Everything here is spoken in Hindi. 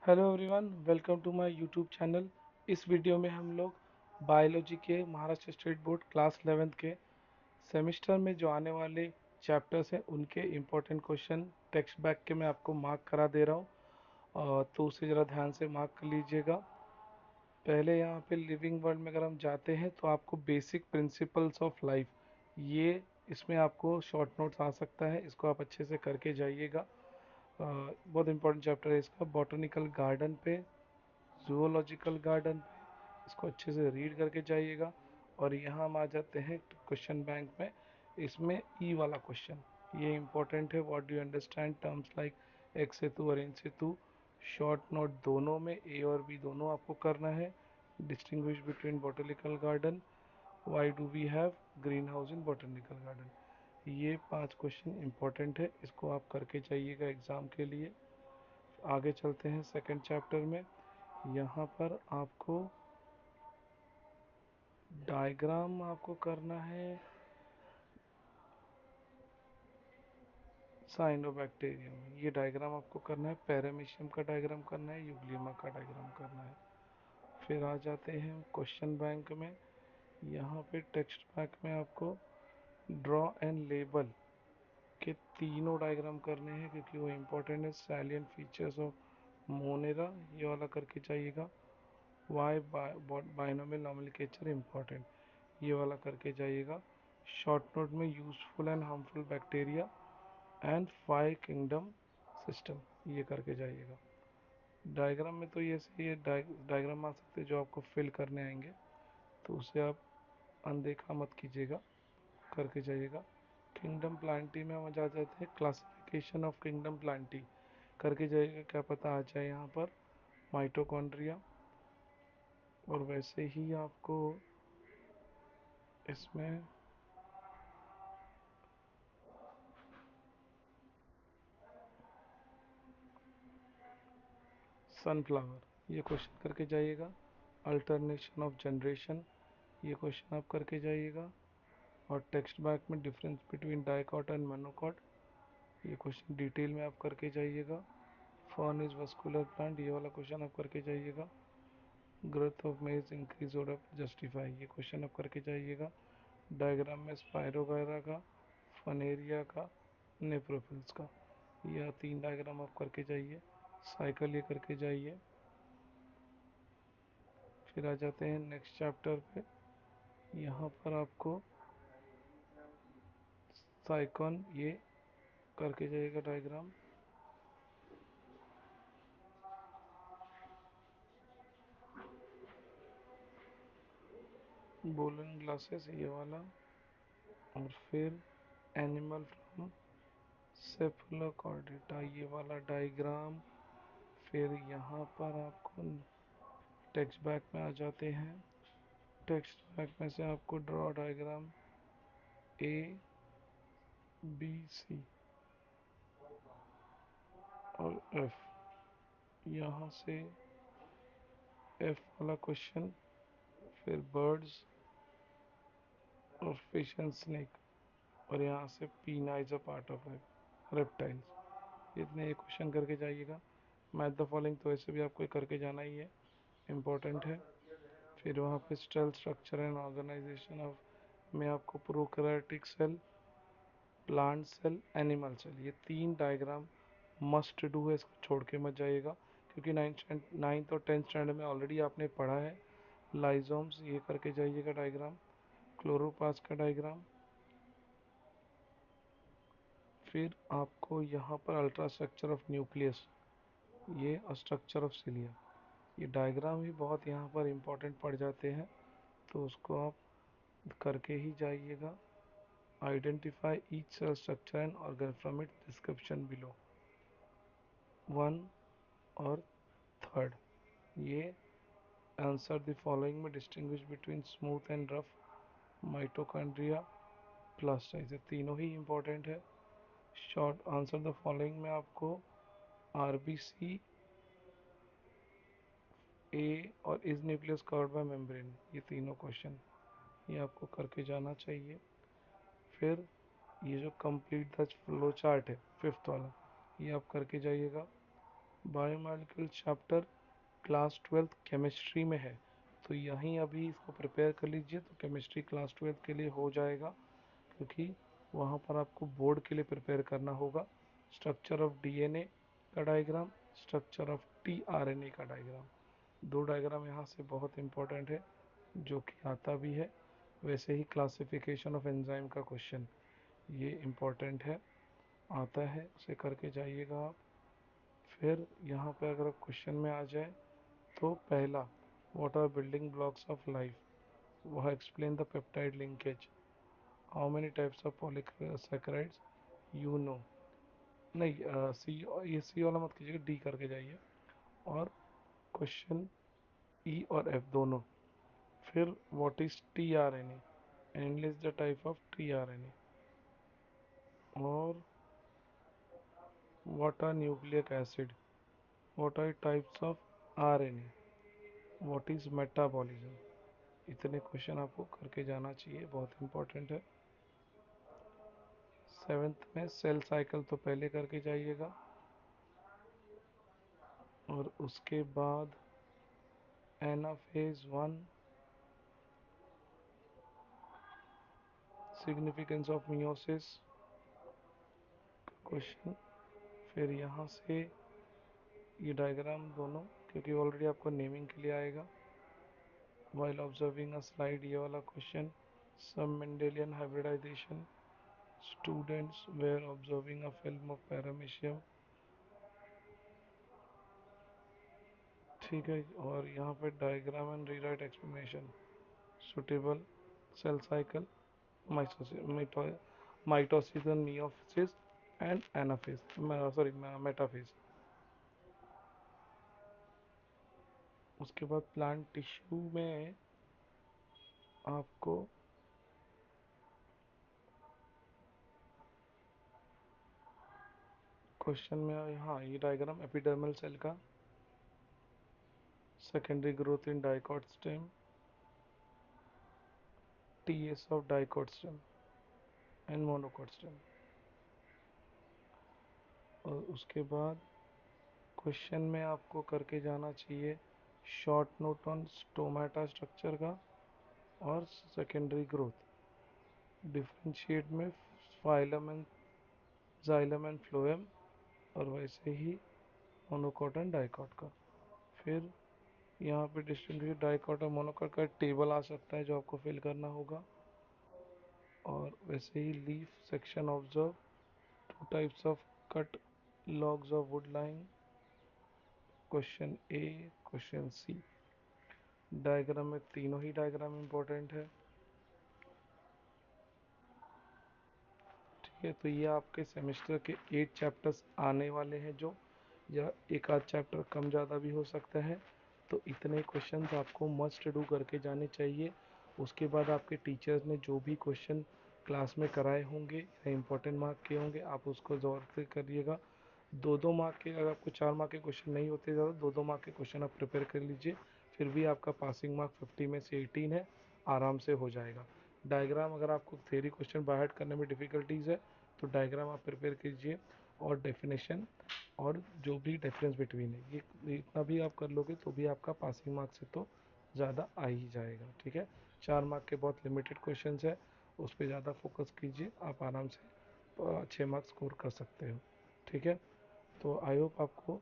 Hello everyone, welcome to my YouTube channel. इस वीडियो में हम लोग बायोलॉजी के Maharashtra state board class 11th के सेमेस्टर में जो आने वाले चैप्टर्स हैं उनके इम्पोर्टेंट क्वेश्चन टेक्स्ट बैक के मैं आपको मार्क करा दे रहा हूँ। तो उसे ज़रा ध्यान से मार्क कर लीजिएगा। पहले यहाँ पे लिविंग वर्ल्ड में अगर हम जाते हैं तो आपको बेसिक प्रिंसिपल्स ऑफ लाइफ, ये इसमें आपको शॉर्ट नोट्स आ सकता है, इसको आप अच्छे से करके जाइएगा। बहुत इंपॉर्टेंट चैप्टर है इसका। बॉटनिकल गार्डन पे, जूलॉजिकल गार्डन पे, इसको अच्छे से रीड करके जाइएगा। और यहाँ हम आ जाते हैं क्वेश्चन बैंक में। इसमें ई वाला क्वेश्चन ये इंपॉर्टेंट है। What do you understand terms like ex situ और इन सेतु। शॉर्ट नोट दोनों में ए और बी दोनों आपको करना है। Distinguish between botanical garden, why do we have greenhouse in botanical garden. ये 5 क्वेश्चन इंपॉर्टेंट है, इसको आप करके जाइएगा एग्ज़ाम के लिए। आगे चलते हैं सेकंड चैप्टर में। यहाँ पर आपको डायग्राम आपको करना है साइनोबैक्टीरियम। ये डायग्राम आपको करना है। पैरामीशियम का डायग्राम करना है, यूग्लिमा का डायग्राम करना है। फिर आ जाते हैं क्वेश्चन बैंक में। यहाँ पे टेक्स्ट बैंक में आपको ड्रॉ एंड लेबल के तीनों डायग्राम करने हैं, क्योंकि वो इम्पोर्टेंट है। सैलिएंट फीचर्स ऑफ मोनेरा, ये वाला करके जाइएगा। वाई बाइनोमियल नोमेनक्लेचर इम्पोर्टेंट, ये वाला करके जाइएगा। शॉर्ट नोट में useful and harmful bacteria and 5 kingdom system, ये करके जाइएगा। डायग्राम में तो ये सही है, डायग्राम आ सकते हैं जो आपको फिल करने आएंगे, तो उसे आप अनदेखा मत कीजिएगा, करके जाइएगा। किंगडम प्लांटी में हम आ जाते हैं क्लासिफिकेशन ऑफ किंगडम प्लांटी, करके जाइएगा। क्या पता आ जाए यहाँ पर माइटोकॉन्ड्रिया। और वैसे ही आपको इसमें सनफ्लावर, ये क्वेश्चन करके जाइएगा। अल्टरनेशन ऑफ जनरेशन, ये क्वेश्चन आप करके जाइएगा। और टेक्स्ट बैक में difference between dicot and monocot, ये क्वेश्चन डिटेल में आप करके जाइएगा। फर्न इज वस्कुलर प्लांट, ये वाला क्वेश्चन आप करके जाइएगा। ग्रोथ ऑफ मेज इंक्रीज और जस्टिफाई, ये क्वेश्चन आप करके जाइएगा। डायग्राम में स्पायरोगायरा का, फनेरिया का, नेप्रोफिल्स का, यह 3 डायग्राम आप करके जाइए। साइकिल ये करके जाइए। फिर आ जाते हैं नेक्स्ट चैप्टर पे। यहाँ पर आपको साइकॉन ये करके जाइएगा डायग्राम। बोलन ग्लासेस, ये वाला। और फिर एनिमल फ्रॉम सेफलोकॉर्डेटा, ये वाला डायग्राम। फिर यहाँ पर आपको टेक्स्ट बैक में आ जाते हैं। टेक्स्ट बैक में से आपको draw diagram a b c और एफ, यहाँ से एफ वाला क्वेश्चन। फिर बर्ड्स और फिश एंड स्नेक, और यहाँ से पीना is a part of reptiles. इतने ये क्वेश्चन करके जाइएगा। मैथ द फॉलोइंग तो ऐसे भी आपको करके जाना ही है, इम्पोर्टेंट है। फिर वहाँ पे cell structure and organisation of में आपको prokaryotic cell, plant cell, animal cell, ये 3 डायग्राम मस्ट डू है, इसको छोड़ के मत जाइएगा। क्योंकि नाइन्थ और 10th स्टैंडर्ड में ऑलरेडी आपने पढ़ा है। लाइजोम्स, ये करके जाइएगा डायग्राम। क्लोरोपास का डायग्राम। फिर आपको यहाँ पर अल्ट्रा स्ट्रक्चर ऑफ न्यूक्लियस, ये स्ट्रक्चर ऑफ सिलिया, ये डायग्राम भी बहुत यहाँ पर इम्पोर्टेंट पड़ जाते हैं, तो उसको आप करके ही जाइएगा। Identify each cell structure and organ from its description below, 1 और 3rd। ये आंसर द फॉलोइंग में distinguish between smooth and rough, mitochondria, plastids, ये तीनों ही इम्पोर्टेंट है। शॉर्ट आंसर द फॉलोइंग में आपको आरबीसी, ए और is nucleus covered by membrane, ये तीनों क्वेश्चन ये आपको करके जाना चाहिए। फिर ये जो कंप्लीट द फ्लो चार्ट है 5th वाला, ये आप करके जाइएगा। Biomolecular chapter class 12th chemistry में है, तो यहीं अभी इसको प्रिपेयर कर लीजिए तो केमिस्ट्री क्लास 12th के लिए हो जाएगा, क्योंकि वहाँ पर आपको बोर्ड के लिए प्रिपेयर करना होगा। स्ट्रक्चर ऑफ डीएनए का डायग्राम, स्ट्रक्चर ऑफ टीआरएनए का डायग्राम, दो डायग्राम यहाँ से बहुत इंपॉर्टेंट है जो कि आता भी है। वैसे ही क्लासिफिकेशन ऑफ एंजाइम का क्वेश्चन ये इम्पोर्टेंट है, आता है, उसे करके जाइएगा आप। फिर यहाँ पे अगर क्वेश्चन में आ जाए तो पहला, what are building blocks of life, वह explain the peptide linkage, how many types of polysaccharides you know, नहीं सी, ये सी वाला मत कीजिएगा, डी करके जाइए। और क्वेश्चन ई और एफ दोनों। फिर what is T R N A, analyse the type of T R N A. और what are nucleic acid, what are types of R N A, what is metabolism. इतने क्वेश्चन आपको करके जाना चाहिए, बहुत इंपॉर्टेंट है। सेवेंथ में सेल साइकिल तो पहले करके जाइएगा, और उसके बाद anaphase 1, significance of meiosis question. फिर यहाँ से ये डायग्राम दोनों, क्योंकि ऑलरेडी आपको नेमिंग के लिए आएगा। वाइल ऑब्जर्विंग अ स्लाइड, ये वाला क्वेश्चन। Some Mendelian hybridisation, students were observing a film of paramecium, ठीक है। और यहाँ पे diagram and rewrite explanation, suitable cell cycle, mitosis and meiosis and anaphase, sorry metaphase. उसके बाद प्लांट टिश्यू में आपको क्वेश्चन में, हाँ ये डायग्राम एपिडर्मल सेल का, secondary growth in dicot stem, TS of dicot stem and monocot stem. और उसके बाद क्वेश्चन में आपको करके जाना चाहिए short note on stomata structure का और सेकेंडरी ग्रोथ, डिफरेंशिएट में phylum and xylem and phloem, और वैसे ही मोनोकॉट एंड डाइकॉट का। फिर यहाँ पे डिस्टिंग्विश डाइकॉट और मोनोकॉट का टेबल आ सकता है जो आपको फिल करना होगा। और वैसे ही leaf section observe, two types of cut logs of wood line, question A, question C. Diagram में तीनों ही डायग्राम इंपॉर्टेंट है, ठीक है। तो ये आपके सेमेस्टर के 8 चैप्टर्स आने वाले हैं, जो या एक आध चैप्टर कम ज़्यादा भी हो सकता है। तो इतने क्वेश्चंस आपको मस्ट डू करके जाने चाहिए। उसके बाद आपके टीचर्स ने जो भी क्वेश्चन क्लास में कराए होंगे या इम्पोर्टेंट मार्क के होंगे, आप उसको ज़ोर से करिएगा। 2-2 मार्क के, अगर आपको 4 मार्क के क्वेश्चन नहीं होते ज़्यादा, 2-2 मार्क के क्वेश्चन आप प्रिपेयर कर लीजिए, फिर भी आपका पासिंग मार्क 50 में से 18 है, आराम से हो जाएगा। डायग्राम, अगर आपको थ्योरी क्वेश्चन बाय हार्ट करने में डिफ़िकल्टीज़ है तो डायग्राम आप प्रिपेयर कीजिए, और डेफिनेशन और जो भी डिफरेंस बिटवीन है, ये इतना भी आप कर लोगे तो भी आपका पासिंग मार्क से तो ज़्यादा आ ही जाएगा, ठीक है। 4 मार्क के बहुत लिमिटेड क्वेश्चंस है, उस पर ज़्यादा फोकस कीजिए, आप आराम से 6 मार्क्स स्कोर कर सकते हो, ठीक है। तो आई होप आपको